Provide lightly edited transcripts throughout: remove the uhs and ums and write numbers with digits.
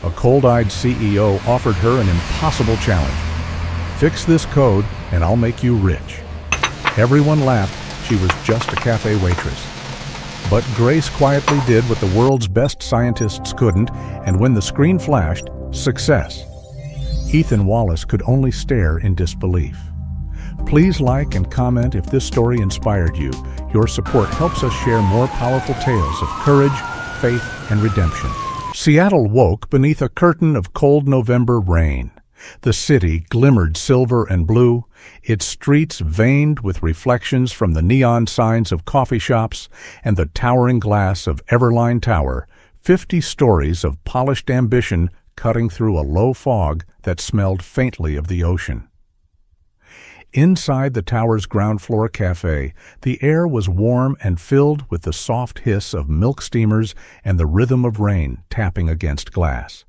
A cold-eyed CEO offered her an impossible challenge. Fix this code and I'll make you rich. Everyone laughed. She was just a cafe waitress. But Grace quietly did what the world's best scientists couldn't, and when the screen flashed, success. Ethan Wallace could only stare in disbelief. Please like and comment if this story inspired you. Your support helps us share more powerful tales of courage, faith, and redemption. Seattle woke beneath a curtain of cold November rain. The city glimmered silver and blue, its streets veined with reflections from the neon signs of coffee shops and the towering glass of Everline Tower, 50 stories of polished ambition cutting through a low fog that smelled faintly of the ocean. Inside the tower's ground-floor café, the air was warm and filled with the soft hiss of milk steamers and the rhythm of rain tapping against glass.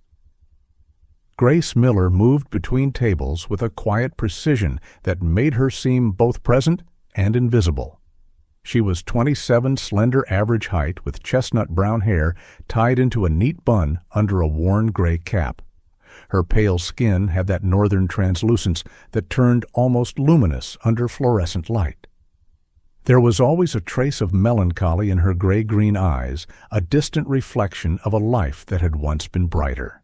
Grace Miller moved between tables with a quiet precision that made her seem both present and invisible. She was 27, slender average height with chestnut brown hair tied into a neat bun under a worn gray cap. Her pale skin had that northern translucence that turned almost luminous under fluorescent light. There was always a trace of melancholy in her gray-green eyes, a distant reflection of a life that had once been brighter.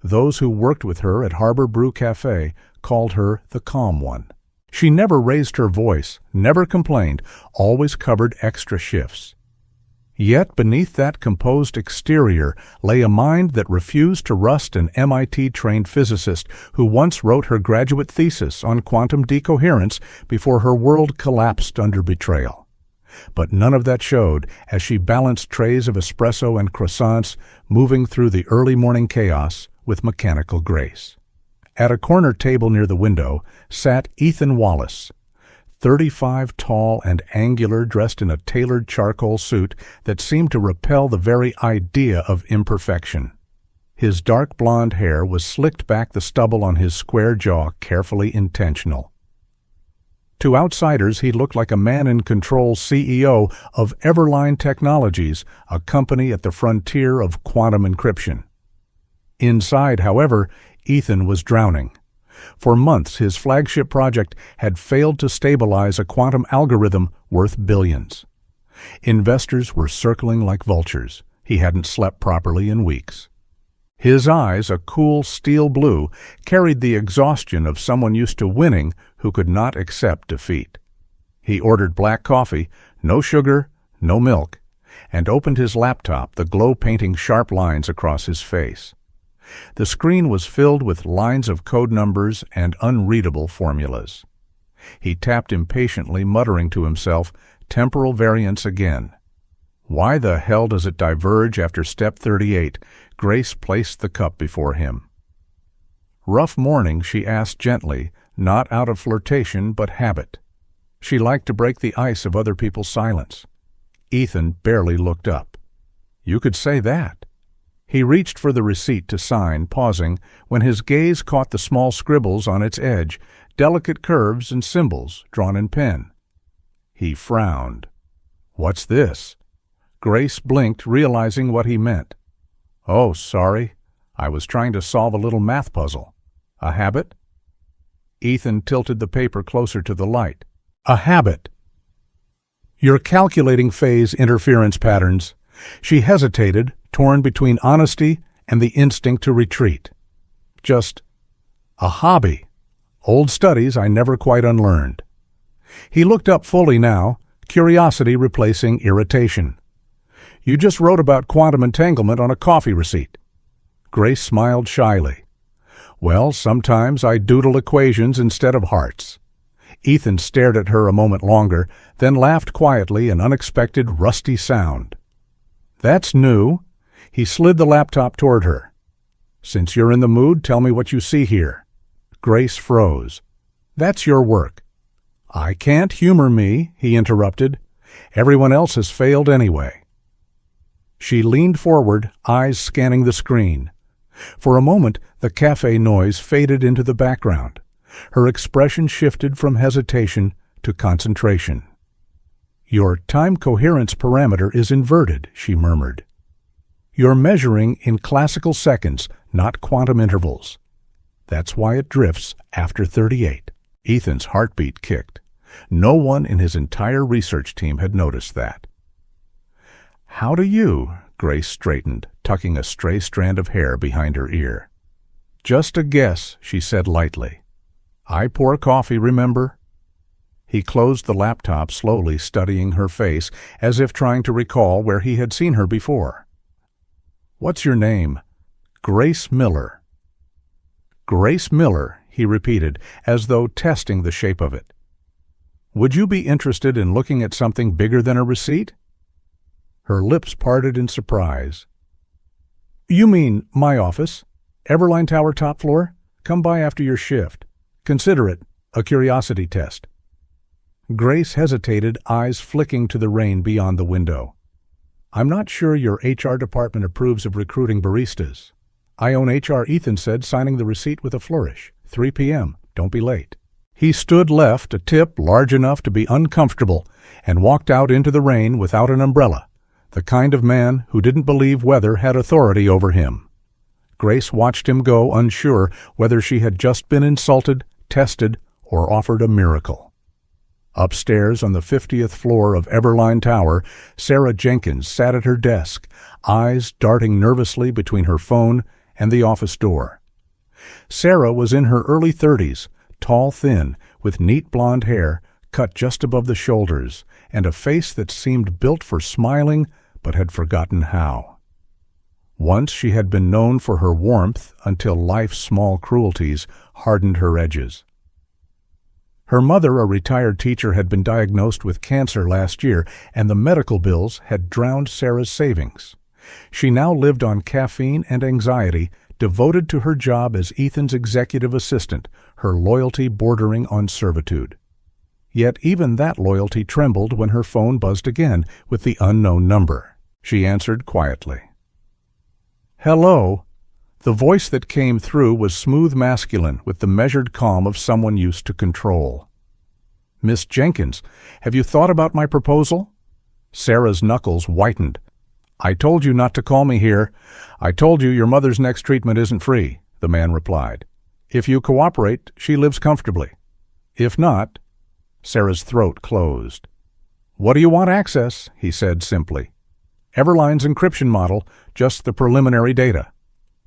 Those who worked with her at Harbor Brew Café called her the Calm One. She never raised her voice, never complained, always covered extra shifts. Yet beneath that composed exterior lay a mind that refused to rust, an MIT-trained physicist who once wrote her graduate thesis on quantum decoherence before her world collapsed under betrayal. But none of that showed as she balanced trays of espresso and croissants, moving through the early morning chaos with mechanical grace. At a corner table near the window sat Ethan Wallace, 35, tall and angular, dressed in a tailored charcoal suit that seemed to repel the very idea of imperfection. His dark blonde hair was slicked back, the stubble on his square jaw carefully intentional. To outsiders, he looked like a man-in-control CEO of Everline Technologies, a company at the frontier of quantum encryption. Inside, however, Ethan was drowning. For months, his flagship project had failed to stabilize a quantum algorithm worth billions. Investors were circling like vultures. He hadn't slept properly in weeks. His eyes, a cool steel blue, carried the exhaustion of someone used to winning who could not accept defeat. He ordered black coffee, no sugar, no milk, and opened his laptop, the glow painting sharp lines across his face. The screen was filled with lines of code numbers and unreadable formulas. He tapped impatiently, muttering to himself, temporal variance again. Why the hell does it diverge after step 38? Grace placed the cup before him. Rough morning, she asked gently, not out of flirtation but habit. She liked to break the ice of other people's silence. Ethan barely looked up. You could say that. He reached for the receipt to sign, pausing, when his gaze caught the small scribbles on its edge, delicate curves and symbols drawn in pen. He frowned. What's this? Grace blinked, realizing what he meant. Oh, sorry. I was trying to solve a little math puzzle. A habit? Ethan tilted the paper closer to the light. A habit. Your calculating phase interference patterns. She hesitated, torn between honesty and the instinct to retreat. Just a hobby. Old studies I never quite unlearned. He looked up fully now, curiosity replacing irritation. You just wrote about quantum entanglement on a coffee receipt. Grace smiled shyly. Well, sometimes I doodle equations instead of hearts. Ethan stared at her a moment longer, then laughed quietly, an unexpected rusty sound. That's new. He slid the laptop toward her. Since you're in the mood, tell me what you see here. Grace froze. That's your work. I can't humor me, he interrupted. Everyone else has failed anyway. She leaned forward, eyes scanning the screen. For a moment, the cafe noise faded into the background. Her expression shifted from hesitation to concentration. Your time coherence parameter is inverted, she murmured. You're measuring in classical seconds, not quantum intervals. That's why it drifts after 38. Ethan's heartbeat kicked. No one in his entire research team had noticed that. How do you? Grace straightened, tucking a stray strand of hair behind her ear. Just a guess, she said lightly. I pour coffee, remember? He closed the laptop, slowly studying her face, as if trying to recall where he had seen her before. What's your name? Grace Miller. Grace Miller, he repeated, as though testing the shape of it. Would you be interested in looking at something bigger than a receipt? Her lips parted in surprise. You mean my office? Everline Tower top floor? Come by after your shift. Consider it a curiosity test. Grace hesitated, eyes flicking to the rain beyond the window. I'm not sure your HR department approves of recruiting baristas. I own HR, Ethan said, signing the receipt with a flourish. 3 p.m. Don't be late. He stood left, a tip large enough to be uncomfortable, and walked out into the rain without an umbrella, the kind of man who didn't believe weather had authority over him. Grace watched him go, unsure whether she had just been insulted, tested, or offered a miracle. Upstairs on the 50th floor of Everline Tower, Sarah Jenkins sat at her desk, eyes darting nervously between her phone and the office door. Sarah was in her early 30s, tall, thin, with neat blonde hair cut just above the shoulders, and a face that seemed built for smiling but had forgotten how. Once she had been known for her warmth until life's small cruelties hardened her edges. Her mother, a retired teacher, had been diagnosed with cancer last year, and the medical bills had drowned Sarah's savings. She now lived on caffeine and anxiety, devoted to her job as Ethan's executive assistant, her loyalty bordering on servitude. Yet even that loyalty trembled when her phone buzzed again with the unknown number. She answered quietly. Hello. The voice that came through was smooth masculine with the measured calm of someone used to control. Miss Jenkins, have you thought about my proposal? Sarah's knuckles whitened. I told you not to call me here. I told you your mother's next treatment isn't free, the man replied. If you cooperate, she lives comfortably. If not, Sarah's throat closed. What do you want access? He said simply. Everline's encryption model, just the preliminary data.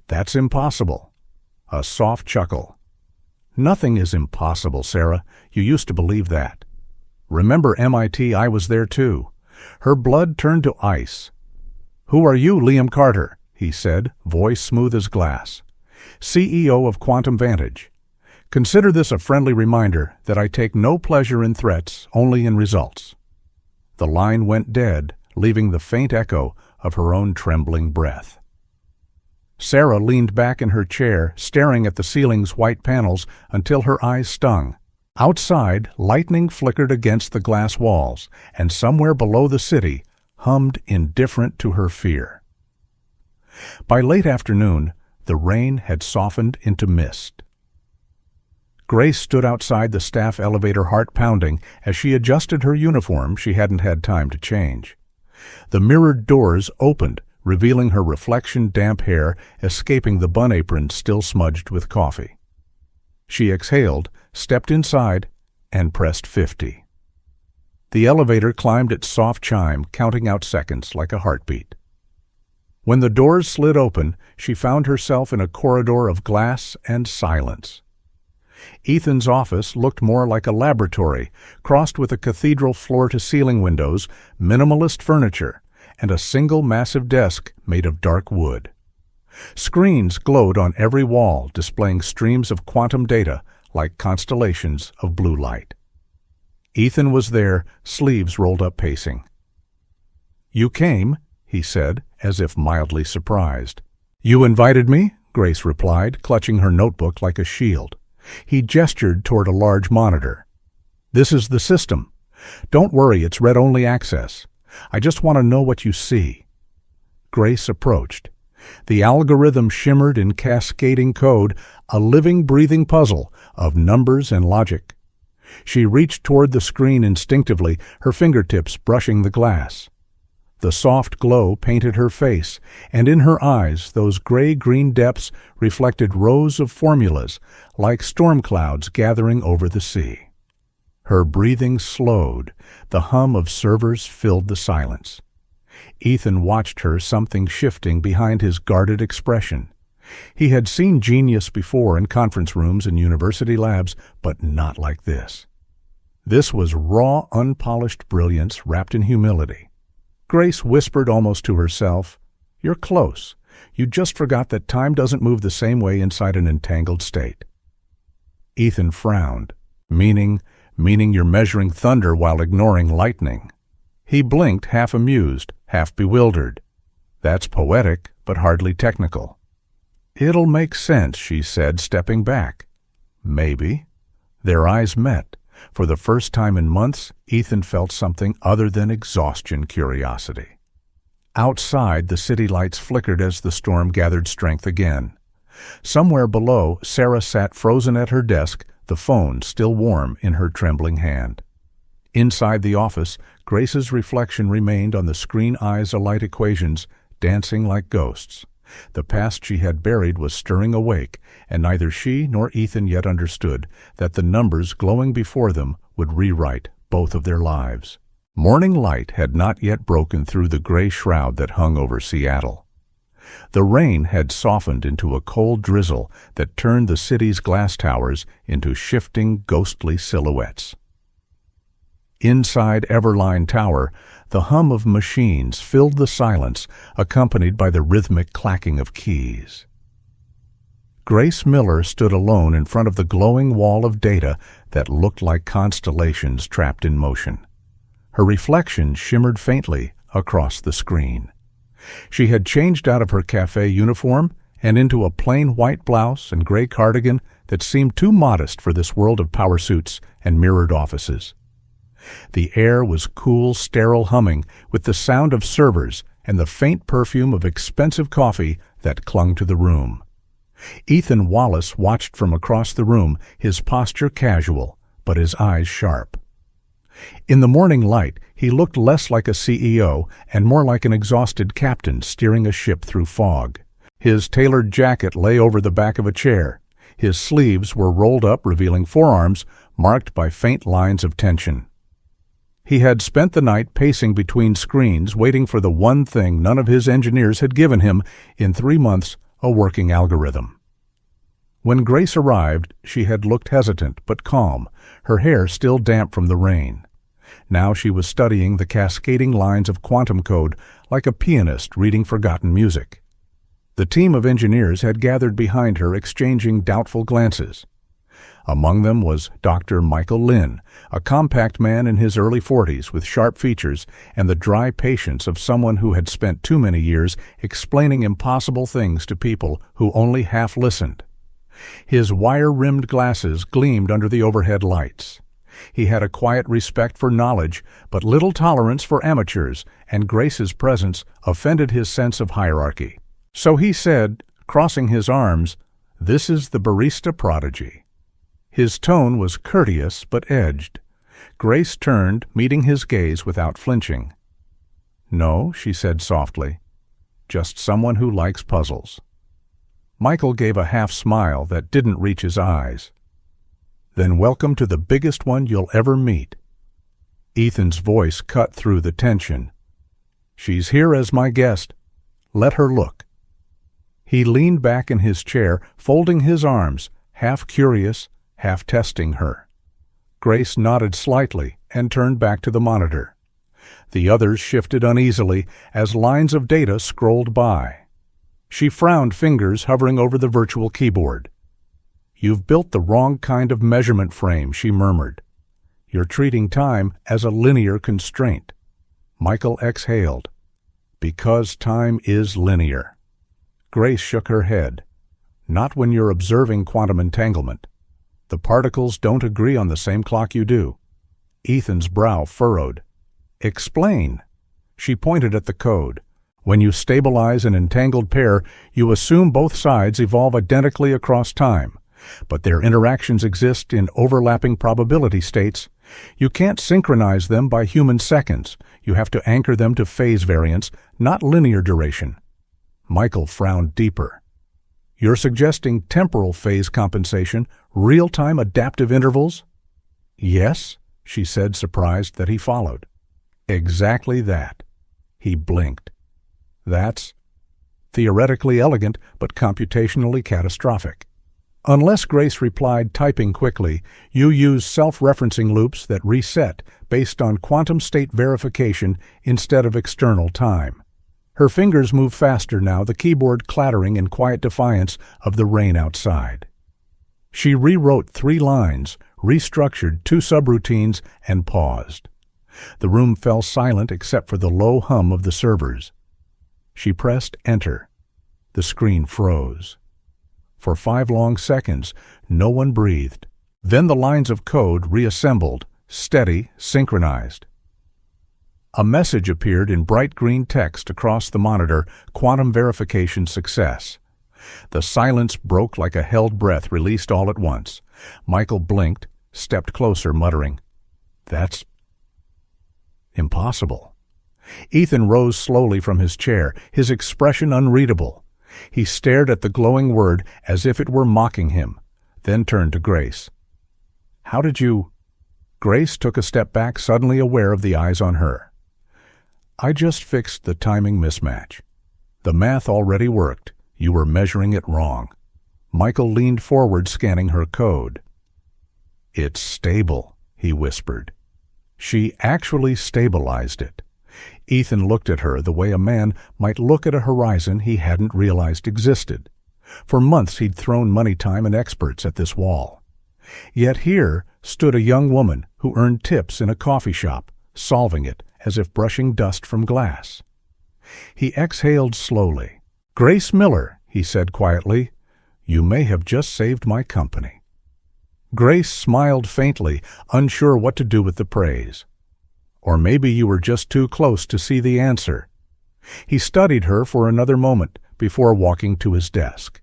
That's impossible. A soft chuckle. Nothing is impossible, Sarah. You used to believe that. Remember MIT, I was there too. Her blood turned to ice. Who are you, Liam Carter? He said, voice smooth as glass. CEO of Quantum Vantage. Consider this a friendly reminder that I take no pleasure in threats, only in results. The line went dead, leaving the faint echo of her own trembling breath. Sarah leaned back in her chair, staring at the ceiling's white panels until her eyes stung. Outside, lightning flickered against the glass walls, and somewhere below the city hummed indifferent to her fear. By late afternoon, the rain had softened into mist. Grace stood outside the staff elevator, heart pounding, as she adjusted her uniform she hadn't had time to change. The mirrored doors opened, revealing her reflection-damp hair escaping the bun apron still smudged with coffee. She exhaled, stepped inside, and pressed 50. The elevator climbed its soft chime, counting out seconds like a heartbeat. When the doors slid open, she found herself in a corridor of glass and silence. Ethan's office looked more like a laboratory, crossed with a cathedral floor-to-ceiling windows, minimalist furniture, and a single massive desk made of dark wood. Screens glowed on every wall, displaying streams of quantum data like constellations of blue light. Ethan was there, sleeves rolled up, pacing. You came, he said, as if mildly surprised. You invited me? Grace replied, clutching her notebook like a shield. He gestured toward a large monitor. This is the system. Don't worry, it's read-only access. I just want to know what you see. Grace approached. The algorithm shimmered in cascading code, a living, breathing puzzle of numbers and logic. She reached toward the screen instinctively, her fingertips brushing the glass. The soft glow painted her face, and in her eyes those gray-green depths reflected rows of formulas, like storm clouds gathering over the sea. Her breathing slowed. The hum of servers filled the silence. Ethan watched her, something shifting behind his guarded expression. He had seen genius before in conference rooms and university labs, but not like this. This was raw, unpolished brilliance wrapped in humility. Grace whispered almost to herself, "You're close. You just forgot that time doesn't move the same way inside an entangled state." Ethan frowned, meaning you're measuring thunder while ignoring lightning. He blinked, half amused, half bewildered. That's poetic, but hardly technical. "It'll make sense," she said, stepping back. "Maybe." Their eyes met. For the first time in months, Ethan felt something other than exhaustion curiosity. Outside, the city lights flickered as the storm gathered strength again. Somewhere below, Sarah sat frozen at her desk, the phone still warm in her trembling hand. Inside the office, Grace's reflection remained on the screen eyes alight equations, dancing like ghosts. The past she had buried was stirring awake, and neither she nor Ethan yet understood that the numbers glowing before them would rewrite both of their lives. Morning light had not yet broken through the gray shroud that hung over Seattle. The rain had softened into a cold drizzle that turned the city's glass towers into shifting, ghostly silhouettes. Inside Everline Tower, the hum of machines filled the silence, accompanied by the rhythmic clacking of keys. Grace Miller stood alone in front of the glowing wall of data that looked like constellations trapped in motion. Her reflection shimmered faintly across the screen. She had changed out of her café uniform and into a plain white blouse and gray cardigan that seemed too modest for this world of power suits and mirrored offices. The air was cool, sterile humming with the sound of servers and the faint perfume of expensive coffee that clung to the room. Ethan Wallace watched from across the room, his posture casual, but his eyes sharp. In the morning light, he looked less like a CEO and more like an exhausted captain steering a ship through fog. His tailored jacket lay over the back of a chair. His sleeves were rolled up, revealing forearms marked by faint lines of tension. He had spent the night pacing between screens, waiting for the one thing none of his engineers had given him in 3 months, a working algorithm. When Grace arrived, she had looked hesitant but calm, her hair still damp from the rain. Now she was studying the cascading lines of quantum code like a pianist reading forgotten music. The team of engineers had gathered behind her, exchanging doubtful glances. Among them was Dr. Michael Lynn, a compact man in his early 40s with sharp features and the dry patience of someone who had spent too many years explaining impossible things to people who only half listened. His wire-rimmed glasses gleamed under the overhead lights. He had a quiet respect for knowledge, but little tolerance for amateurs, and Grace's presence offended his sense of hierarchy. So he said, crossing his arms, "This is the barista prodigy." His tone was courteous but edged. Grace turned, meeting his gaze without flinching. "No," she said softly, "just someone who likes puzzles." Michael gave a half-smile that didn't reach his eyes. "Then welcome to the biggest one you'll ever meet." Ethan's voice cut through the tension. "She's here as my guest. Let her look." He leaned back in his chair, folding his arms, half curious, half testing her. Grace nodded slightly and turned back to the monitor. The others shifted uneasily as lines of data scrolled by. She frowned, fingers hovering over the virtual keyboard. "You've built the wrong kind of measurement frame," she murmured. "You're treating time as a linear constraint." Michael exhaled. "Because time is linear." Grace shook her head. "Not when you're observing quantum entanglement. The particles don't agree on the same clock you do." Ethan's brow furrowed. "Explain." She pointed at the code. "When you stabilize an entangled pair, you assume both sides evolve identically across time, but their interactions exist in overlapping probability states, You can't synchronize them by human seconds. You have to anchor them to phase variance, not linear duration. Michael frowned deeper. You're suggesting temporal phase compensation, real-time adaptive intervals? Yes, she said, surprised that he followed. Exactly that. He blinked. That's theoretically elegant, but computationally catastrophic. Unless Grace replied, typing quickly, you use self-referencing loops that reset based on quantum state verification instead of external time. Her fingers moved faster now, the keyboard clattering in quiet defiance of the rain outside. She rewrote 3 lines, restructured 2 subroutines, and paused. The room fell silent except for the low hum of the servers. She pressed Enter. The screen froze. For 5 long seconds, no one breathed. Then the lines of code reassembled, steady, synchronized. A message appeared in bright green text across the monitor, quantum verification success. The silence broke like a held breath released all at once. Michael blinked, stepped closer, muttering, That's impossible. Ethan rose slowly from his chair, his expression unreadable. He stared at the glowing word as if it were mocking him, then turned to Grace. How did you... Grace took a step back, suddenly aware of the eyes on her. I just fixed the timing mismatch. The math already worked. You were measuring it wrong. Michael leaned forward, scanning her code. It's stable, he whispered. She actually stabilized it. Ethan looked at her the way a man might look at a horizon he hadn't realized existed. For months he'd thrown money, time, and experts at this wall. Yet here stood a young woman who earned tips in a coffee shop, solving it as if brushing dust from glass. He exhaled slowly. Grace Miller, he said quietly, you may have just saved my company. Grace smiled faintly, unsure what to do with the praise. Or maybe you were just too close to see the answer. He studied her for another moment before walking to his desk.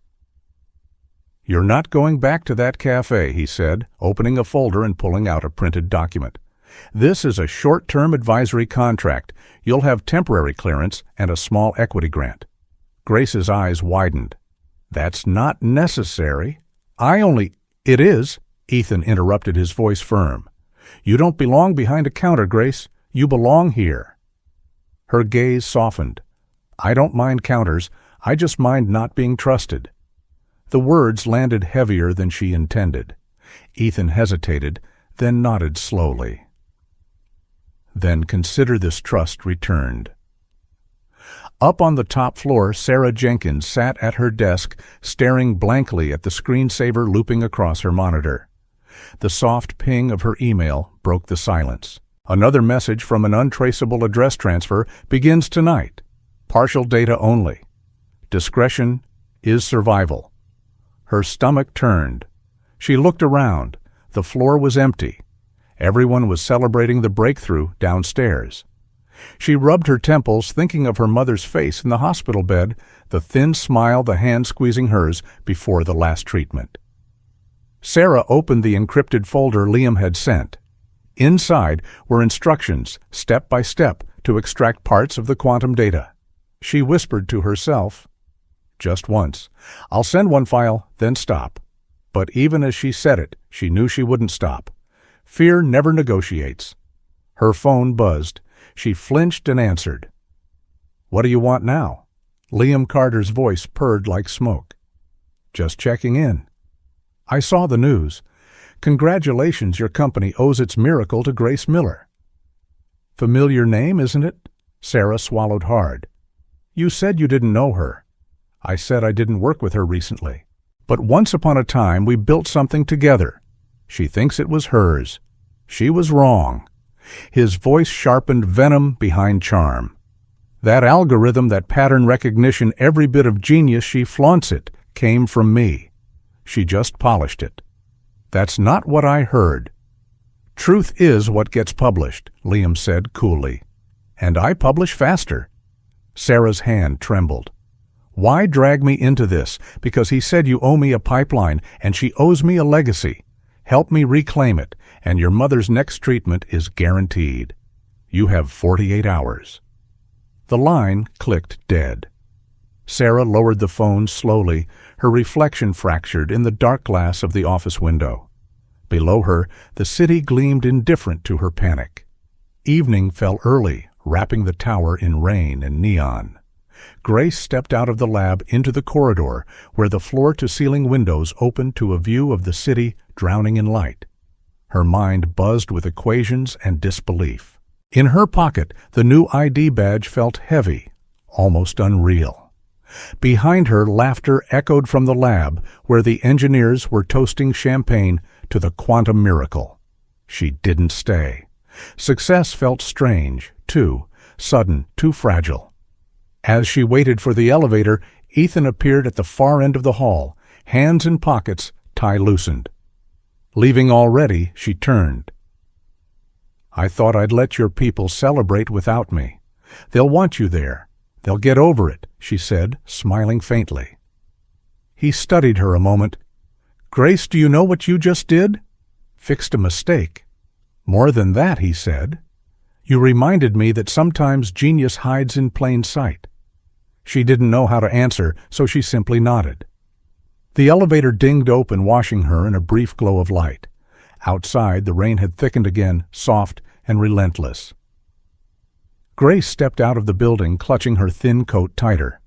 You're not going back to that café, he said, opening a folder and pulling out a printed document. This is a short-term advisory contract. You'll have temporary clearance and a small equity grant. Grace's eyes widened. That's not necessary. It is, Ethan interrupted, his voice firm. You don't belong behind a counter, Grace. You belong here. Her gaze softened. I don't mind counters. I just mind not being trusted. The words landed heavier than she intended. Ethan hesitated, then nodded slowly. Then consider this trust returned. Up on the top floor, Sarah Jenkins sat at her desk, staring blankly at the screensaver looping across her monitor. The soft ping of her email broke the silence. Another message from an untraceable address transfer begins tonight. Partial data only. Discretion is survival. Her stomach turned. She looked around. The floor was empty. Everyone was celebrating the breakthrough downstairs. She rubbed her temples, thinking of her mother's face in the hospital bed, the thin smile, the hand squeezing hers before the last treatment. Sarah opened the encrypted folder Liam had sent. Inside were instructions, step by step, to extract parts of the quantum data. She whispered to herself, just once, I'll send one file, then stop. But even as she said it, she knew she wouldn't stop. Fear never negotiates. Her phone buzzed. She flinched and answered. What do you want now? Liam Carter's voice purred like smoke. Just checking in. I saw the news. Congratulations, your company owes its miracle to Grace Miller. Familiar name, isn't it? Sarah swallowed hard. You said you didn't know her. I said I didn't work with her recently. But once upon a time we built something together. She thinks it was hers. She was wrong. His voice sharpened, venom behind charm. That algorithm, that pattern recognition, every bit of genius she flaunts it, came from me. She just polished it. That's not what I heard. Truth is what gets published, Liam said coolly. And I publish faster. Sarah's hand trembled. Why drag me into this? Because he said you owe me a pipeline, and she owes me a legacy. Help me reclaim it, and your mother's next treatment is guaranteed. You have 48 hours. The line clicked dead. Sarah lowered the phone slowly, her reflection fractured in the dark glass of the office window. Below her, the city gleamed indifferent to her panic. Evening fell early, wrapping the tower in rain and neon. Grace stepped out of the lab into the corridor, where the floor-to-ceiling windows opened to a view of the city drowning in light. Her mind buzzed with equations and disbelief. In her pocket, the new ID badge felt heavy, almost unreal. Behind her, laughter echoed from the lab, where the engineers were toasting champagne to the quantum miracle. She didn't stay. Success felt strange, too, sudden, too fragile. As she waited for the elevator, Ethan appeared at the far end of the hall, hands in pockets, tie loosened. Leaving already, she turned. I thought I'd let your people celebrate without me. They'll want you there. They'll get over it, she said, smiling faintly. He studied her a moment. Grace, do you know what you just did? Fixed a mistake. More than that, he said. You reminded me that sometimes genius hides in plain sight. She didn't know how to answer, so she simply nodded. The elevator dinged open, washing her in a brief glow of light. Outside, the rain had thickened again, soft and relentless. Grace stepped out of the building, clutching her thin coat tighter.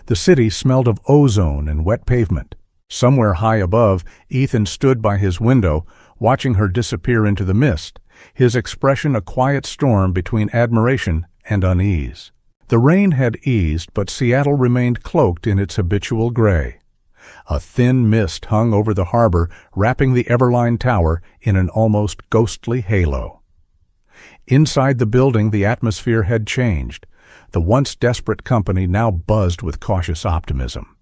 The city smelled of ozone and wet pavement. Somewhere high above, Ethan stood by his window, watching her disappear into the mist, his expression a quiet storm between admiration and unease. The rain had eased, but Seattle remained cloaked in its habitual gray. A thin mist hung over the harbor, wrapping the Everline Tower in an almost ghostly halo. Inside the building, the atmosphere had changed. The once desperate company now buzzed with cautious optimism.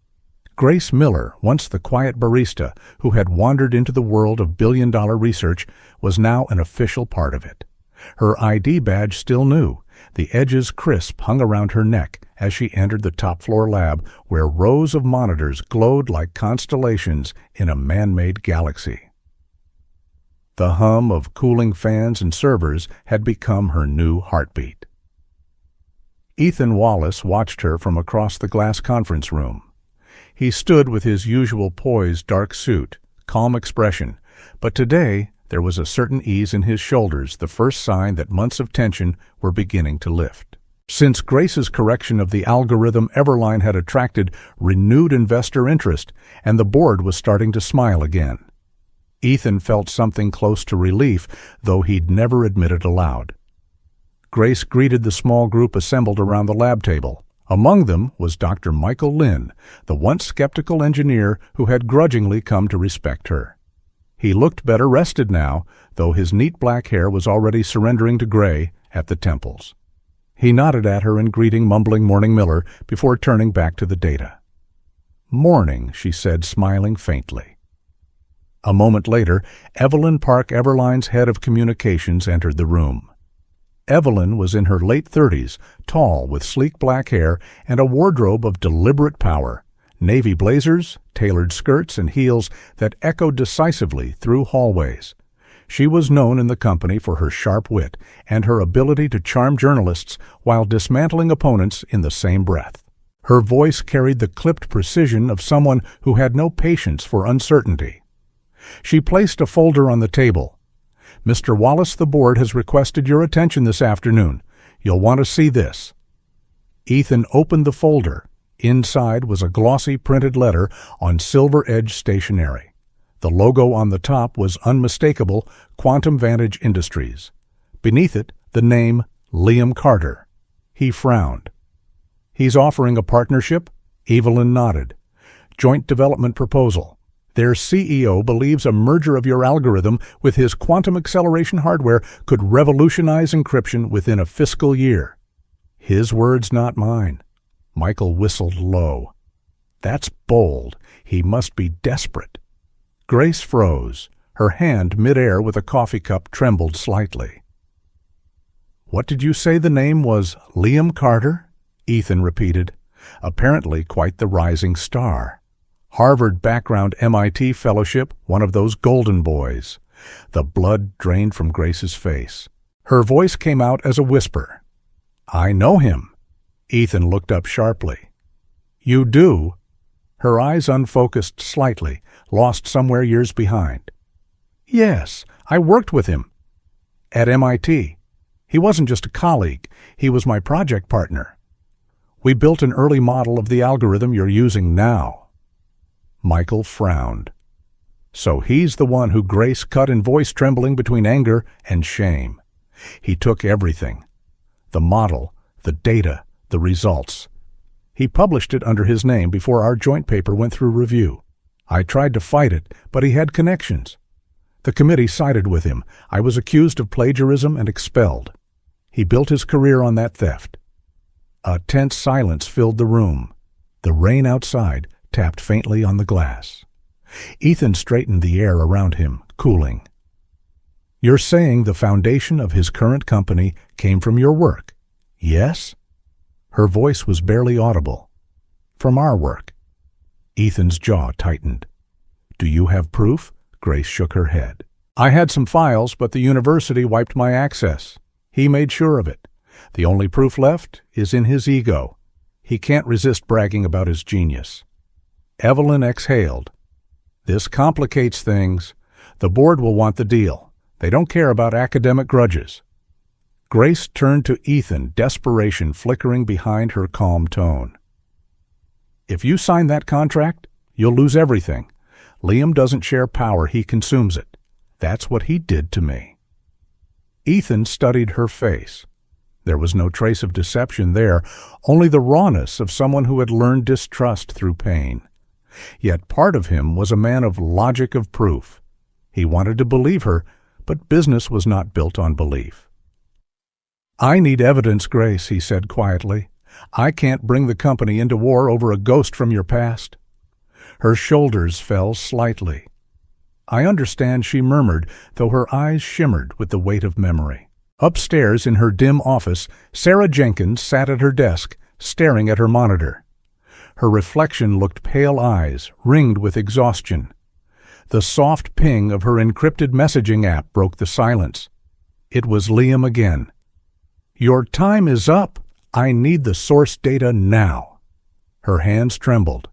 Grace Miller, once the quiet barista who had wandered into the world of billion-dollar research, was now an official part of it. Her ID badge still new, the edges crisp, hung around her neck as she entered the top-floor lab, where rows of monitors glowed like constellations in a man-made galaxy. The hum of cooling fans and servers had become her new heartbeat. Ethan Wallace watched her from across the glass conference room. He stood with his usual poised dark suit, calm expression, but today there was a certain ease in his shoulders, the first sign that months of tension were beginning to lift. Since Grace's correction of the algorithm, Everline had attracted renewed investor interest, and the board was starting to smile again. Ethan felt something close to relief, though he'd never admit it aloud. Grace greeted the small group assembled around the lab table. Among them was Dr. Michael Lynn, the once skeptical engineer who had grudgingly come to respect her. He looked better rested now, though his neat black hair was already surrendering to gray at the temples. He nodded at her in greeting, mumbling "Morning, Miller," before turning back to the data. "Morning," she said, smiling faintly. A moment later, Evelyn Park, Everline's head of communications, entered the room. Evelyn was in her late 30s, tall, with sleek black hair and a wardrobe of deliberate power, navy blazers, tailored skirts, and heels that echoed decisively through hallways. She was known in the company for her sharp wit and her ability to charm journalists while dismantling opponents in the same breath. Her voice carried the clipped precision of someone who had no patience for uncertainty. She placed a folder on the table. "Mr. Wallace, the board has requested your attention this afternoon. You'll want to see this." Ethan opened the folder. Inside was a glossy printed letter on silver-edged stationery. The logo on the top was unmistakable, Quantum Vantage Industries. Beneath it, the name Liam Carter. He frowned. "He's offering a partnership?" Evelyn nodded. "Joint development proposal. Their CEO believes a merger of your algorithm with his quantum acceleration hardware could revolutionize encryption within a fiscal year." His words, not mine. Michael whistled low. "That's bold. He must be desperate." Grace froze. Her hand, midair with a coffee cup, trembled slightly. "What did you say the name was? Liam Carter?" Ethan repeated. Apparently quite the rising star. Harvard background, MIT fellowship, one of those golden boys. The blood drained from Grace's face. Her voice came out as a whisper. "I know him." Ethan looked up sharply. "You do?" Her eyes unfocused slightly, lost somewhere years behind. "Yes, I worked with him. At MIT. He wasn't just a colleague, he was my project partner. We built an early model of the algorithm you're using now." Michael frowned. So he's the one who Grace cut in voice trembling between anger and shame. He took everything. The model, the data, the results. He published it under his name before our joint paper went through review. I tried to fight it, but he had connections. The committee sided with him. I was accused of plagiarism and expelled. He built his career on that theft. A tense silence filled the room. The rain outside tapped faintly on the glass. Ethan straightened the air around him, cooling. "You're saying the foundation of his current company came from your work, yes?" Her voice was barely audible. "From our work." Ethan's jaw tightened. "Do you have proof?" Grace shook her head. "I had some files, but the university wiped my access. He made sure of it. The only proof left is in his ego. He can't resist bragging about his genius." Evelyn exhaled. "This complicates things. The board will want the deal. They don't care about academic grudges." Grace turned to Ethan, desperation flickering behind her calm tone. "If you sign that contract, you'll lose everything. Liam doesn't share power, he consumes it. That's what he did to me." Ethan studied her face. There was no trace of deception there, only the rawness of someone who had learned distrust through pain. Yet part of him was a man of logic of proof. He wanted to believe her, but business was not built on belief. "I need evidence, Grace," he said quietly. "I can't bring the company into war over a ghost from your past." Her shoulders fell slightly. "I understand," she murmured, though her eyes shimmered with the weight of memory. Upstairs in her dim office, Sarah Jenkins sat at her desk, staring at her monitor. Her reflection looked pale eyes, ringed with exhaustion. The soft ping of her encrypted messaging app broke the silence. It was Liam again. "Your time is up. I need the source data now." Her hands trembled.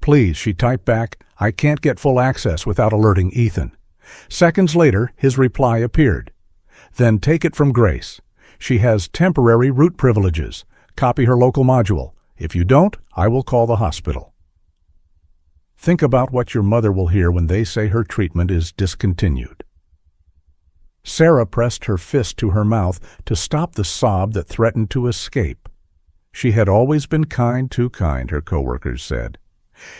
"Please," she typed back, "I can't get full access without alerting Ethan." Seconds later, his reply appeared. "Then take it from Grace. She has temporary root privileges. Copy her local module. If you don't, I will call the hospital." Think about what your mother will hear when they say her treatment is discontinued. Sarah pressed her fist to her mouth to stop the sob that threatened to escape. She had always been kind, too kind, her coworkers said.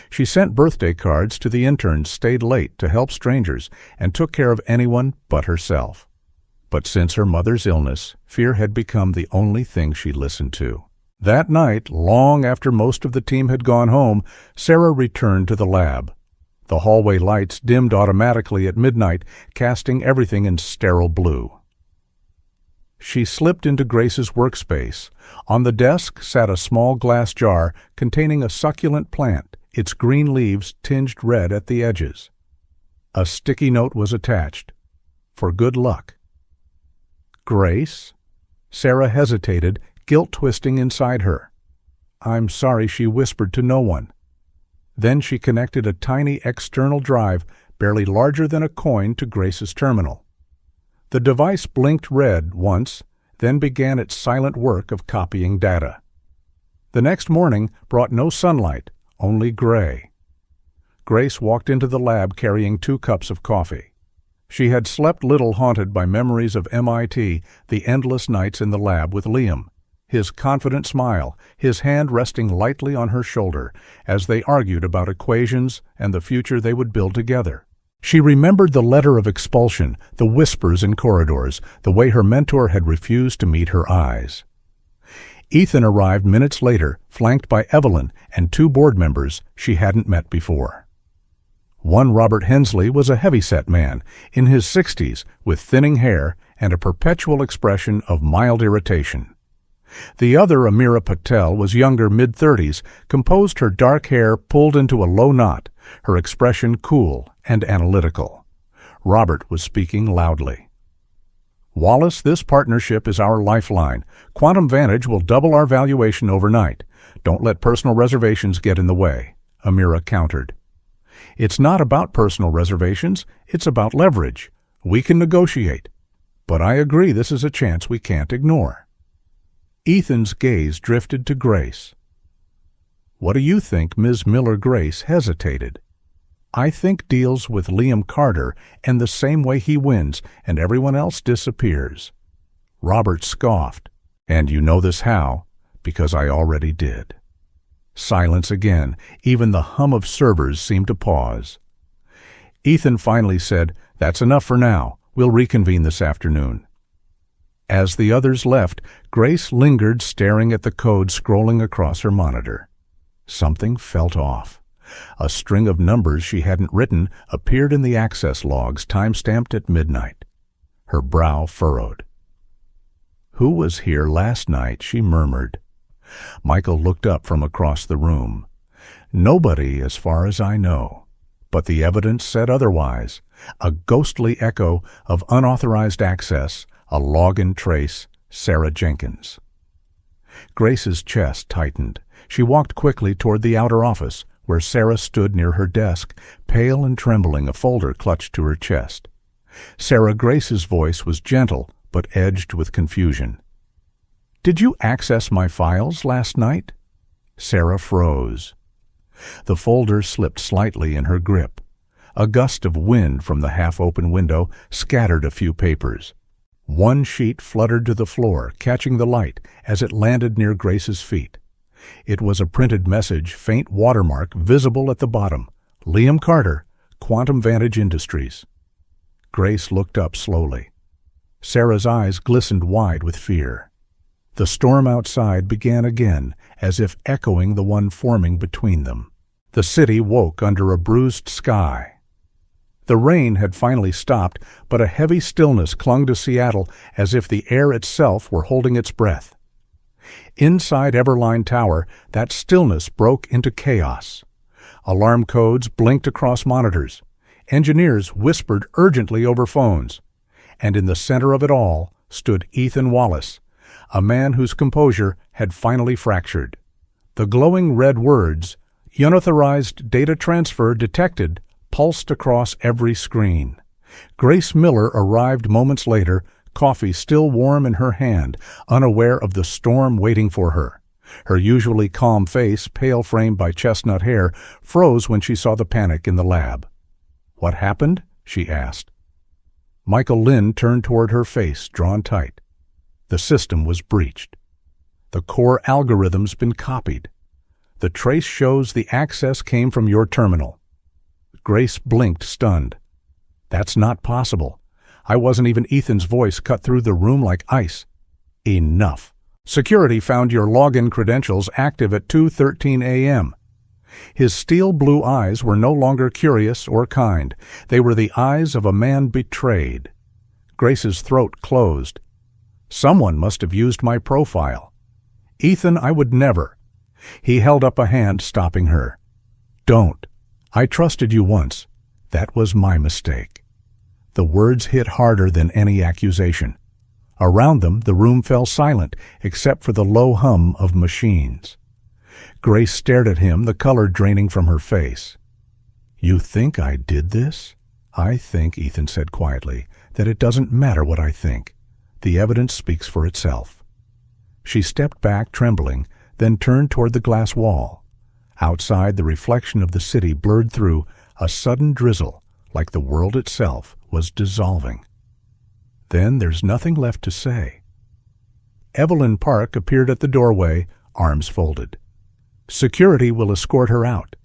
She sent birthday cards to the interns, stayed late to help strangers, and took care of anyone but herself. But since her mother's illness, fear had become the only thing she listened to. That night, long after most of the team had gone home, Sarah returned to the lab. The hallway lights dimmed automatically at midnight, casting everything in sterile blue. She slipped into Grace's workspace. On the desk sat a small glass jar containing a succulent plant, its green leaves tinged red at the edges. A sticky note was attached. "For good luck." "Grace?" Sarah hesitated, guilt twisting inside her. "I'm sorry," she whispered to no one. Then she connected a tiny external drive, barely larger than a coin, to Grace's terminal. The device blinked red once, then began its silent work of copying data. The next morning brought no sunlight, only gray. Grace walked into the lab carrying 2 cups of coffee. She had slept little, haunted by memories of MIT, the endless nights in the lab with Liam, his confident smile, his hand resting lightly on her shoulder as they argued about equations and the future they would build together. She remembered the letter of expulsion, the whispers in corridors, the way her mentor had refused to meet her eyes. Ethan arrived minutes later, flanked by Evelyn and 2 board members she hadn't met before. One, Robert Hensley, was a heavy-set man, in his 60s, with thinning hair and a perpetual expression of mild irritation. The other, Amira Patel, was younger, mid-30s, composed, her dark hair pulled into a low knot, her expression cool and analytical. Robert was speaking loudly. "Wallace, this partnership is our lifeline. Quantum Vantage will double our valuation overnight. Don't let personal reservations get in the way," Amira countered. "It's not about personal reservations, it's about leverage. We can negotiate. But I agree this is a chance we can't ignore." Ethan's gaze drifted to Grace. "What do you think?" Ms. Miller-Grace hesitated. "I think deals with Liam Carter and the same way he wins and everyone else disappears." Robert scoffed. "And you know this how? Because I already did." Silence again. Even the hum of servers seemed to pause. Ethan finally said, "That's enough for now. We'll reconvene this afternoon." As the others left, Grace lingered, staring at the code scrolling across her monitor. Something felt off. A string of numbers she hadn't written appeared in the access logs, time-stamped at midnight. Her brow furrowed. "Who was here last night?" she murmured. Michael looked up from across the room. "Nobody, as far as I know." But the evidence said otherwise. A ghostly echo of unauthorized access, a login trace, Sarah Jenkins. Grace's chest tightened. She walked quickly toward the outer office, where Sarah stood near her desk, pale and trembling, a folder clutched to her chest. Sarah Grace's voice was gentle, but edged with confusion. "Did you access my files last night?" Sarah froze. The folder slipped slightly in her grip. A gust of wind from the half-open window scattered a few papers. One sheet fluttered to the floor, catching the light as it landed near Grace's feet. It was a printed message, faint watermark visible at the bottom. "Liam Carter, Quantum Vantage Industries." Grace looked up slowly. Sarah's eyes glistened wide with fear. The storm outside began again, as if echoing the one forming between them. The city woke under a bruised sky. The rain had finally stopped, but a heavy stillness clung to Seattle as if the air itself were holding its breath. Inside Everline Tower, that stillness broke into chaos. Alarm codes blinked across monitors. Engineers whispered urgently over phones. And in the center of it all stood Ethan Wallace, a man whose composure had finally fractured. The glowing red words, "Unauthorized data transfer detected," pulsed across every screen. Grace Miller arrived moments later, coffee still warm in her hand, unaware of the storm waiting for her. Her usually calm face, pale framed by chestnut hair, froze when she saw the panic in the lab. "What happened?" she asked. Michael Lynn turned toward her, face drawn tight. The system was breached. The core algorithm's been copied. The trace shows the access came from your terminal. Grace blinked, stunned. "That's not possible. I wasn't even." Ethan's voice cut through the room like ice. "Enough. Security found your login credentials active at 2:13 a.m. His steel-blue eyes were no longer curious or kind. They were the eyes of a man betrayed. Grace's throat closed. "Someone must have used my profile." "Ethan, I would never." He held up a hand, stopping her. "Don't. I trusted you once. That was my mistake." The words hit harder than any accusation. Around them, the room fell silent, except for the low hum of machines. Grace stared at him, the color draining from her face. "You think I did this?" "I think," Ethan said quietly, "that it doesn't matter what I think. The evidence speaks for itself." She stepped back, trembling, then turned toward the glass wall. Outside, the reflection of the city blurred through, a sudden drizzle, like the world itself was dissolving. Then there's nothing left to say. Evelyn Park appeared at the doorway, arms folded. "Security will escort her out."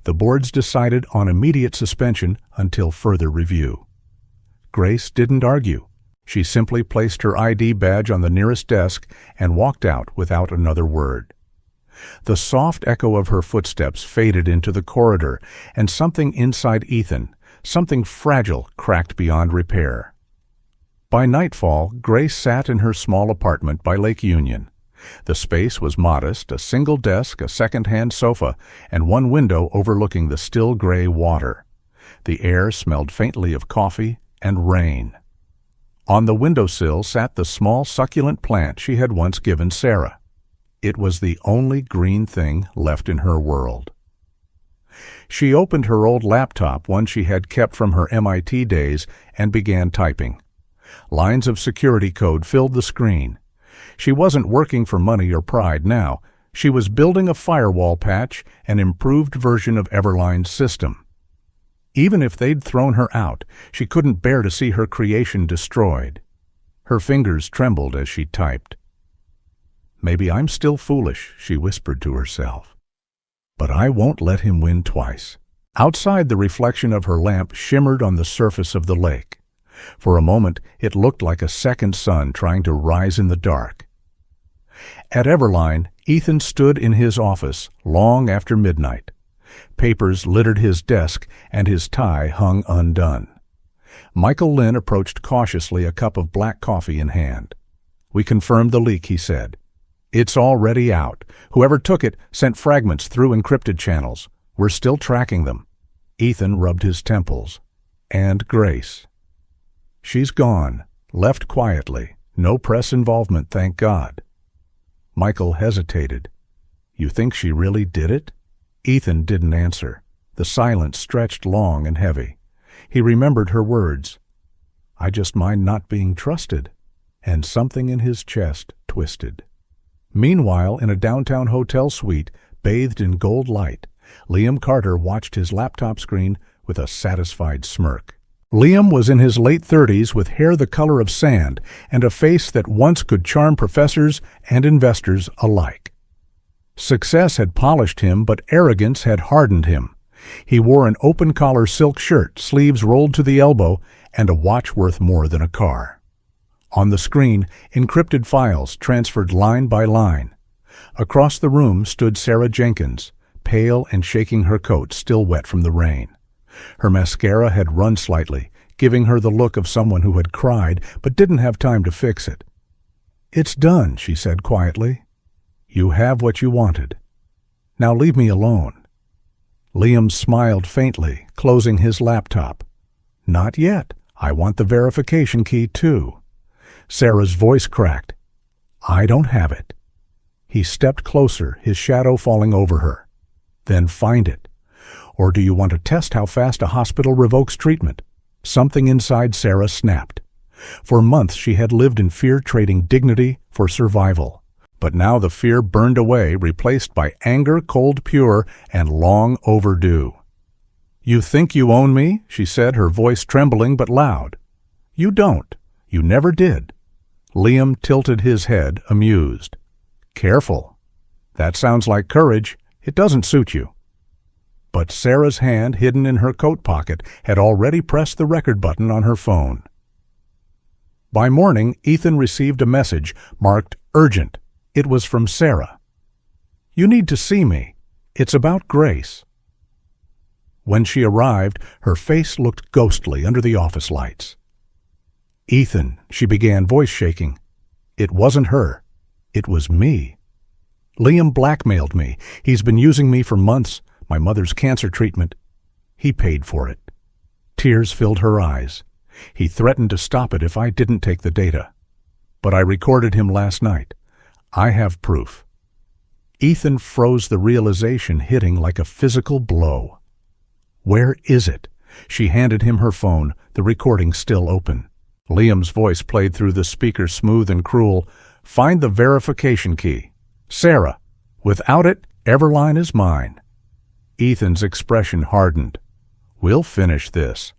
The boards decided on immediate suspension until further review. Grace didn't argue. She simply placed her ID badge on the nearest desk and walked out without another word. The soft echo of her footsteps faded into the corridor, and something inside Ethan, something fragile, cracked beyond repair. By nightfall, Grace sat in her small apartment by Lake Union. The space was modest, a single desk, a second-hand sofa, and one window overlooking the still gray water. The air smelled faintly of coffee and rain. On the windowsill sat the small succulent plant she had once given Sarah. It was the only green thing left in her world. She opened her old laptop, one she had kept from her MIT days, and began typing. Lines of security code filled the screen. She wasn't working for money or pride now. She was building a firewall patch, an improved version of Everline's system. Even if they'd thrown her out, she couldn't bear to see her creation destroyed. Her fingers trembled as she typed. "Maybe I'm still foolish," she whispered to herself. "But I won't let him win twice." Outside, the reflection of her lamp shimmered on the surface of the lake. For a moment, it looked like a second sun trying to rise in the dark. At Everline, Ethan stood in his office long after midnight. Papers littered his desk, and his tie hung undone. Michael Lynn approached cautiously, a cup of black coffee in hand. "We confirmed the leak," he said. "It's already out. Whoever took it sent fragments through encrypted channels. We're still tracking them." Ethan rubbed his temples. "And Grace?" "She's gone, left quietly. No press involvement, thank God." Michael hesitated. "You think she really did it?" Ethan didn't answer. The silence stretched long and heavy. He remembered her words. "I just mind not being trusted." And something in his chest twisted. Meanwhile, in a downtown hotel suite, bathed in gold light, Liam Carter watched his laptop screen with a satisfied smirk. Liam was in his late 30s with hair the color of sand and a face that once could charm professors and investors alike. Success had polished him, but arrogance had hardened him. He wore an open-collar silk shirt, sleeves rolled to the elbow, and a watch worth more than a car. On the screen, encrypted files transferred line by line. Across the room stood Sarah Jenkins, pale and shaking her coat, still wet from the rain. Her mascara had run slightly, giving her the look of someone who had cried but didn't have time to fix it. "It's done," she said quietly. "You have what you wanted. Now leave me alone." Liam smiled faintly, closing his laptop. "Not yet. I want the verification key too." Sarah's voice cracked. "I don't have it." He stepped closer, his shadow falling over her. "Then find it. Or do you want to test how fast a hospital revokes treatment?" Something inside Sarah snapped. For months she had lived in fear, trading dignity for survival. But now the fear burned away, replaced by anger, cold pure and long overdue. "You think you own me?" she said, her voice trembling but loud. "You don't. You never did." Liam tilted his head, amused. "Careful. That sounds like courage. It doesn't suit you." But Sarah's hand, hidden in her coat pocket, had already pressed the record button on her phone. By morning, Ethan received a message marked urgent. It was from Sarah. "You need to see me. It's about Grace." When she arrived, her face looked ghostly under the office lights. "Ethan," she began, voice shaking. "It wasn't her. It was me. Liam blackmailed me. He's been using me for months, my mother's cancer treatment. He paid for it." Tears filled her eyes. "He threatened to stop it if I didn't take the data. But I recorded him last night. I have proof." Ethan froze, the realization hitting like a physical blow. "Where is it?" She handed him her phone, the recording still open. Liam's voice played through the speaker, smooth and cruel. "Find the verification key. Sarah, without it, Everline is mine." Ethan's expression hardened. "We'll finish this."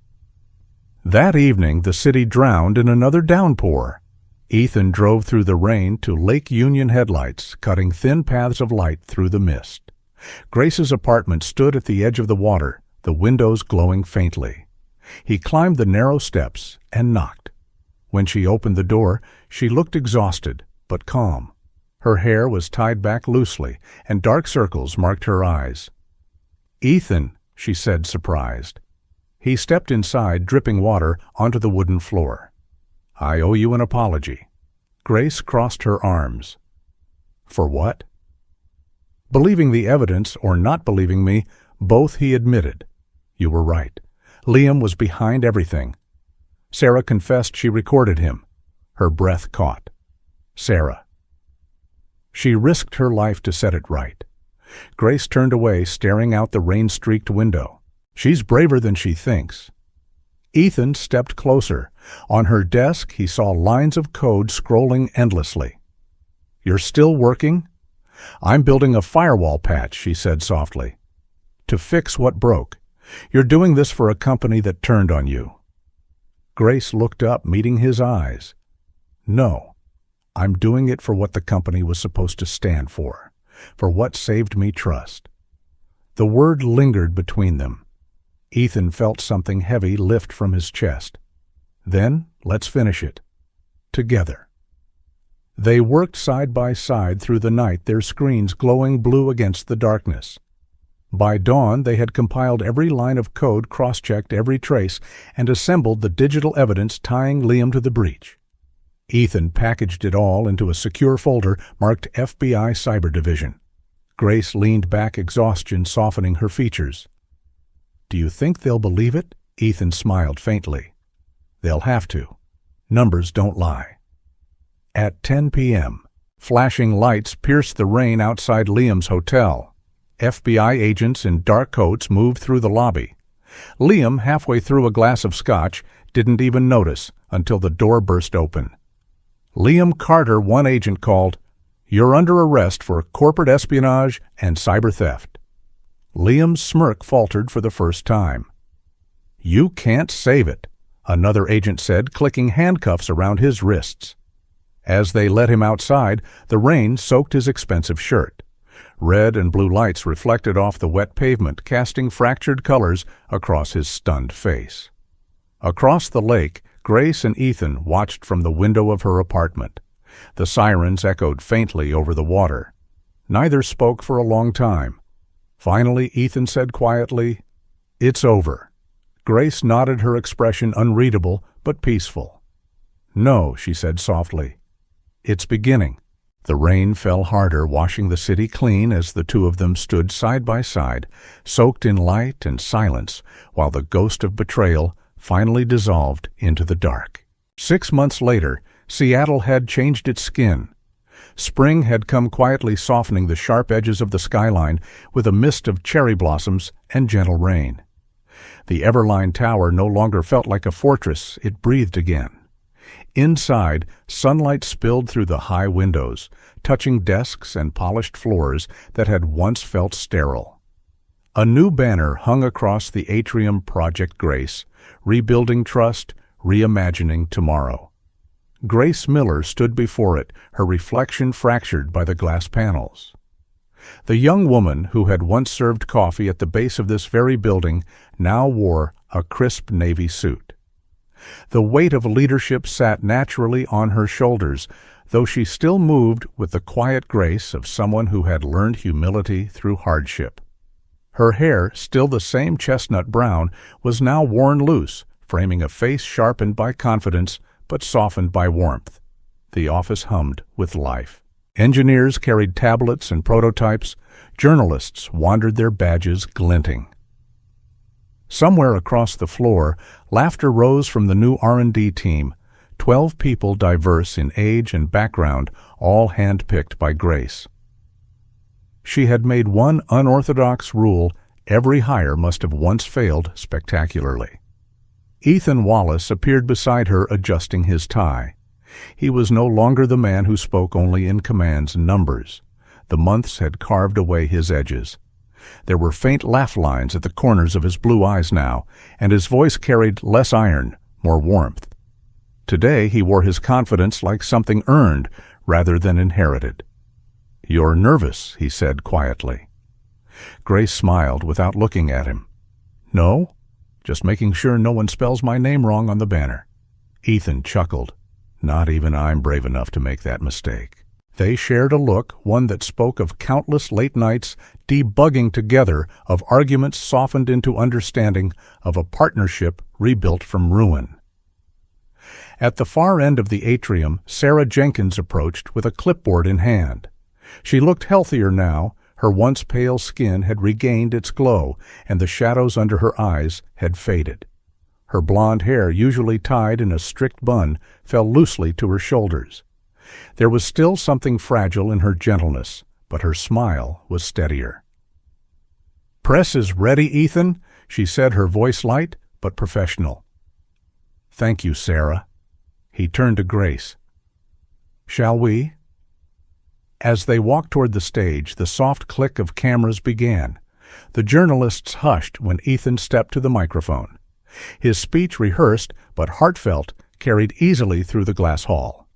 That evening, the city drowned in another downpour. Ethan drove through the rain to Lake Union headlights, cutting thin paths of light through the mist. Grace's apartment stood at the edge of the water, the windows glowing faintly. He climbed the narrow steps and knocked. When she opened the door, she looked exhausted, but calm. Her hair was tied back loosely, and dark circles marked her eyes. "Ethan," she said, surprised. He stepped inside, dripping water onto the wooden floor. "I owe you an apology." Grace crossed her arms. "For what?" "Believing the evidence or not believing me, both," he admitted. "You were right. Liam was behind everything. Sarah confessed she recorded him. Her breath caught. Sarah. She risked her life to set it right. Grace turned away, staring out the rain-streaked window. She's braver than she thinks. Ethan stepped closer. On her desk, he saw lines of code scrolling endlessly. "You're still working?" "I'm building a firewall patch," she said softly. "To fix what broke. You're doing this for a company that turned on you." Grace looked up, meeting his eyes. "No, I'm doing it for what the company was supposed to stand for what saved me trust." The word lingered between them. Ethan felt something heavy lift from his chest. "Then, let's finish it. Together." They worked side by side through the night, their screens glowing blue against the darkness. By dawn, they had compiled every line of code, cross-checked every trace, and assembled the digital evidence tying Liam to the breach. Ethan packaged it all into a secure folder marked FBI Cyber Division. Grace leaned back, exhaustion softening her features. "Do you think they'll believe it?" Ethan smiled faintly. "They'll have to. Numbers don't lie." At 10 p.m., flashing lights pierced the rain outside Liam's hotel. FBI agents in dark coats moved through the lobby. Liam, halfway through a glass of scotch, didn't even notice until the door burst open. "Liam Carter," one agent called. "You're under arrest for corporate espionage and cyber theft." Liam's smirk faltered for the first time. "You can't save it," another agent said, clicking handcuffs around his wrists. As they let him outside, the rain soaked his expensive shirt. Red and blue lights reflected off the wet pavement, casting fractured colors across his stunned face. Across the lake, Grace and Ethan watched from the window of her apartment. The sirens echoed faintly over the water. Neither spoke for a long time. Finally, Ethan said quietly, "It's over." Grace nodded, her expression unreadable but peaceful. "No," she said softly. "It's beginning." The rain fell harder, washing the city clean as the two of them stood side by side, soaked in light and silence, while the ghost of betrayal finally dissolved into the dark. 6 months later, Seattle had changed its skin. Spring had come quietly, softening the sharp edges of the skyline with a mist of cherry blossoms and gentle rain. The Everline Tower no longer felt like a fortress, it breathed again. Inside, sunlight spilled through the high windows, touching desks and polished floors that had once felt sterile. A new banner hung across the atrium, Project Grace, rebuilding trust, reimagining tomorrow. Grace Miller stood before it, her reflection fractured by the glass panels. The young woman who had once served coffee at the base of this very building now wore a crisp navy suit. The weight of leadership sat naturally on her shoulders, though she still moved with the quiet grace of someone who had learned humility through hardship. Her hair, still the same chestnut brown, was now worn loose, framing a face sharpened by confidence but softened by warmth. The office hummed with life. Engineers carried tablets and prototypes. Journalists wandered, their badges glinting. Somewhere across the floor, laughter rose from the new R&D team, 12 people diverse in age and background, all handpicked by Grace. She had made one unorthodox rule: every hire must have once failed spectacularly. Ethan Wallace appeared beside her, adjusting his tie. He was no longer the man who spoke only in commands and numbers. The months had carved away his edges. There were faint laugh lines at the corners of his blue eyes now, and his voice carried less iron, more warmth. Today he wore his confidence like something earned rather than inherited. "You're nervous," he said quietly. Grace smiled without looking at him. "No? Just making sure no one spells my name wrong on the banner." Ethan chuckled. "Not even I'm brave enough to make that mistake." They shared a look, one that spoke of countless late nights debugging together, of arguments softened into understanding, of a partnership rebuilt from ruin. At the far end of the atrium, Sarah Jenkins approached with a clipboard in hand. She looked healthier now. Her once pale skin had regained its glow, and the shadows under her eyes had faded. Her blonde hair, usually tied in a strict bun, fell loosely to her shoulders. There was still something fragile in her gentleness, but her smile was steadier. "Press is ready, Ethan," she said, her voice light but professional. "Thank you, Sarah." He turned to Grace. "Shall we?" As they walked toward the stage, the soft click of cameras began. The journalists hushed when Ethan stepped to the microphone. His speech, rehearsed but heartfelt, carried easily through the glass hall.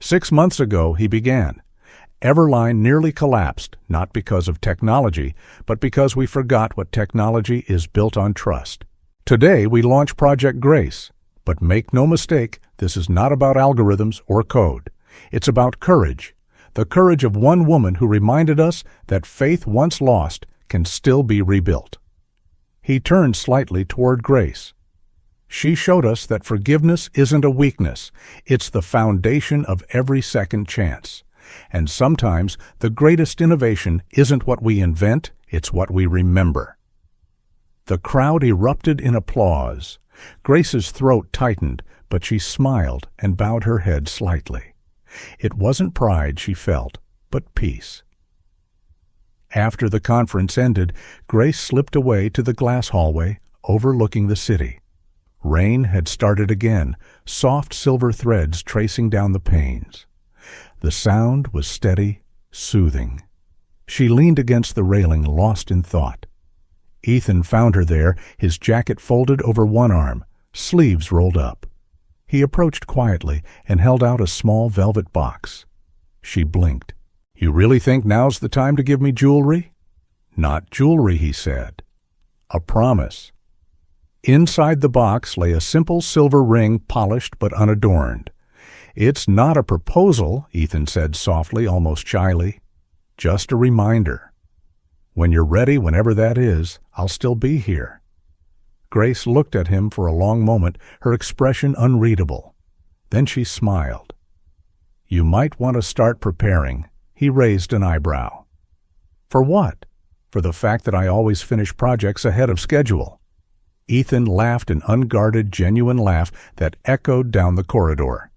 6 months ago, he began. Everline nearly collapsed, not because of technology, but because we forgot what technology is built on trust. Today, we launch Project Grace. But make no mistake, this is not about algorithms or code. It's about courage. The courage of one woman who reminded us that faith once lost can still be rebuilt. He turned slightly toward Grace. She showed us that forgiveness isn't a weakness. It's the foundation of every second chance. And sometimes the greatest innovation isn't what we invent, it's what we remember. The crowd erupted in applause. Grace's throat tightened, but she smiled and bowed her head slightly. It wasn't pride she felt, but peace. After the conference ended, Grace slipped away to the glass hallway overlooking the city. Rain had started again, soft silver threads tracing down the panes. The sound was steady, soothing. She leaned against the railing, lost in thought. Ethan found her there, his jacket folded over one arm, sleeves rolled up. He approached quietly and held out a small velvet box. She blinked. "You really think now's the time to give me jewelry?" "Not jewelry," he said. "A promise." Inside the box lay a simple silver ring, polished but unadorned. "It's not a proposal," Ethan said softly, almost shyly. "Just a reminder. When you're ready, whenever that is, I'll still be here." Grace looked at him for a long moment, her expression unreadable. Then she smiled. "You might want to start preparing." He raised an eyebrow. "For what?" "For the fact that I always finish projects ahead of schedule." Ethan laughed an unguarded, genuine laugh that echoed down the corridor.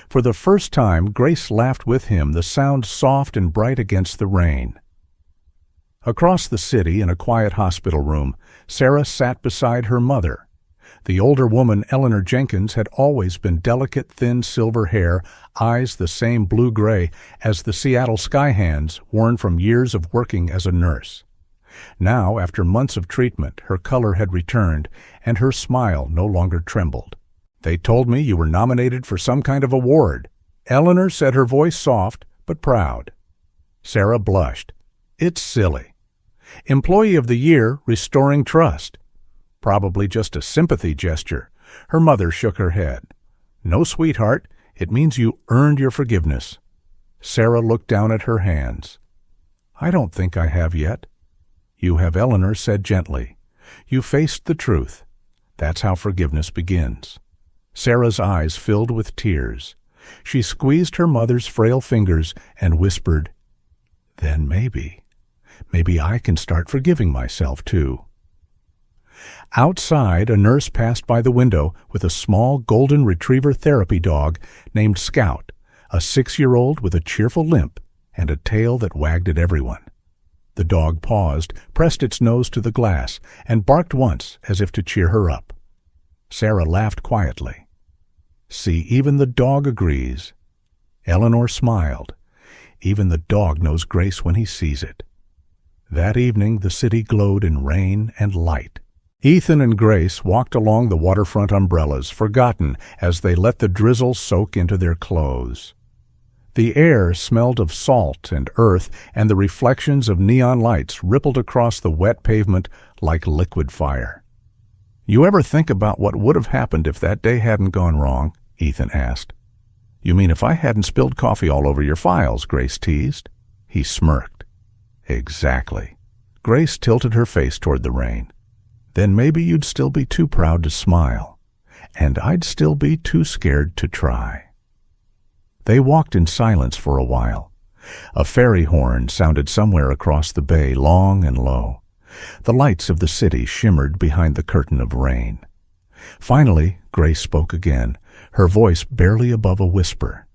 For the first time, Grace laughed with him, the sound soft and bright against the rain. Across the city, in a quiet hospital room, Sarah sat beside her mother. The older woman, Eleanor Jenkins, had always been delicate, thin silver hair, eyes the same blue-gray as the Seattle skyhands worn from years of working as a nurse. Now, after months of treatment, her color had returned, and her smile no longer trembled. "They told me you were nominated for some kind of award." Eleanor said, her voice soft but proud. Sarah blushed. "It's silly. Employee of the Year, Restoring Trust." "Probably just a sympathy gesture." Her mother shook her head. "No, sweetheart, it means you earned your forgiveness." Sarah looked down at her hands. "I don't think I have yet." "You have," Eleanor said gently. "You faced the truth. That's how forgiveness begins." Sarah's eyes filled with tears. She squeezed her mother's frail fingers and whispered, "Then maybe I can start forgiving myself too." Outside, a nurse passed by the window with a small golden retriever therapy dog named Scout, a 6-year-old with a cheerful limp and a tail that wagged at everyone. The dog paused, pressed its nose to the glass, and barked once as if to cheer her up. Sarah laughed quietly. "See, even the dog agrees." Eleanor smiled. "Even the dog knows grace when he sees it." That evening the city glowed in rain and light. Ethan and Grace walked along the waterfront umbrellas, forgotten as they let the drizzle soak into their clothes. The air smelled of salt and earth, and the reflections of neon lights rippled across the wet pavement like liquid fire. "You ever think about what would have happened if that day hadn't gone wrong?" Ethan asked. "You mean if I hadn't spilled coffee all over your files?" Grace teased. He smirked. "Exactly." Grace tilted her face toward the rain. "Then maybe you'd still be too proud to smile, and I'd still be too scared to try." They walked in silence for a while. A ferry horn sounded somewhere across the bay, long and low. The lights of the city shimmered behind the curtain of rain. Finally, Grace spoke again, her voice barely above a whisper.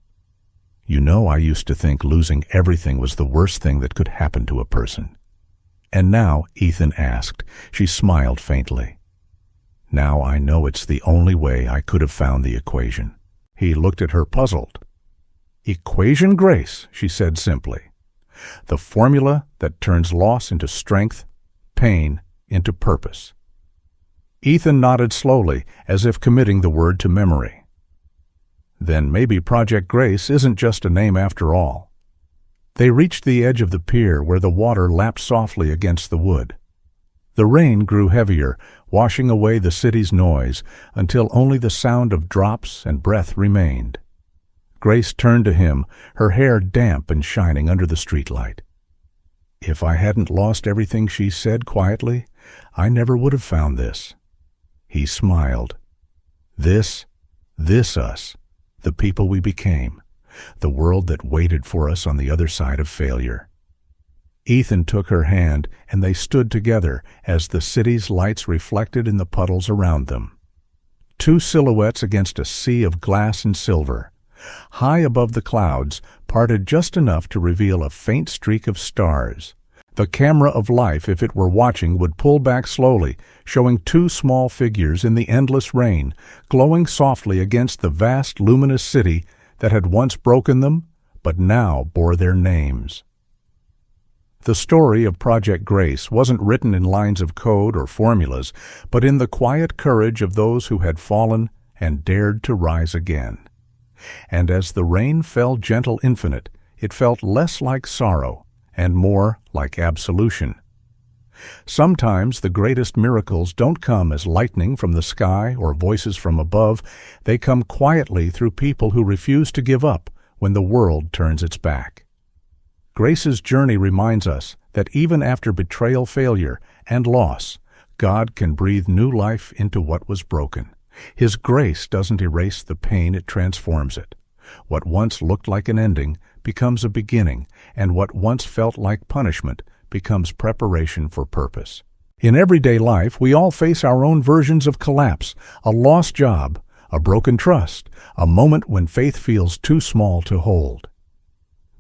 "You know, I used to think losing everything was the worst thing that could happen to a person." "And now?" Ethan asked. She smiled faintly. "Now I know it's the only way I could have found the equation." He looked at her puzzled. "Equation, Grace," she said simply. "The formula that turns loss into strength, pain into purpose." Ethan nodded slowly, as if committing the word to memory. "Then maybe Project Grace isn't just a name after all." They reached the edge of the pier where the water lapped softly against the wood. The rain grew heavier, washing away the city's noise, until only the sound of drops and breath remained. Grace turned to him, her hair damp and shining under the streetlight. "If I hadn't lost everything," she said quietly, "I never would have found this." He smiled. This us, the people we became, the world that waited for us on the other side of failure. Ethan took her hand, and they stood together as the city's lights reflected in the puddles around them. Two silhouettes against a sea of glass and silver. High above the clouds, parted just enough to reveal a faint streak of stars. The camera of life, if it were watching, would pull back slowly, showing two small figures in the endless rain, glowing softly against the vast luminous city that had once broken them, but now bore their names. The story of Project Grace wasn't written in lines of code or formulas, but in the quiet courage of those who had fallen and dared to rise again. And as the rain fell gentle infinite, it felt less like sorrow and more like absolution. Sometimes the greatest miracles don't come as lightning from the sky or voices from above. They come quietly through people who refuse to give up when the world turns its back. Grace's journey reminds us that even after betrayal, failure, and loss, God can breathe new life into what was broken. His grace doesn't erase the pain, it transforms it. What once looked like an ending becomes a beginning, and what once felt like punishment becomes preparation for purpose. In everyday life, we all face our own versions of collapse, a lost job, a broken trust, a moment when faith feels too small to hold.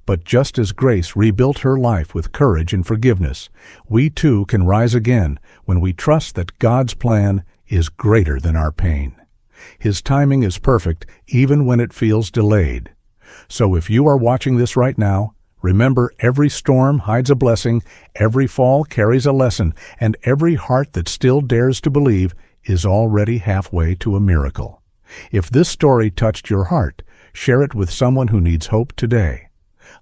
But just as Grace rebuilt her life with courage and forgiveness, we too can rise again when we trust that God's plan is greater than our pain. His timing is perfect even when it feels delayed. So if you are watching this right now, remember, every storm hides a blessing, every fall carries a lesson, and every heart that still dares to believe is already halfway to a miracle. If this story touched your heart, share it with someone who needs hope today.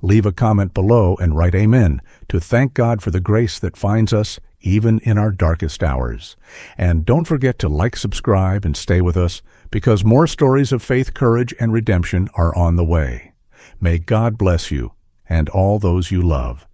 Leave a comment below and write Amen to thank God for the grace that finds us even in our darkest hours. And don't forget to like, subscribe, and stay with us, because more stories of faith, courage, and redemption are on the way. May God bless you and all those you love.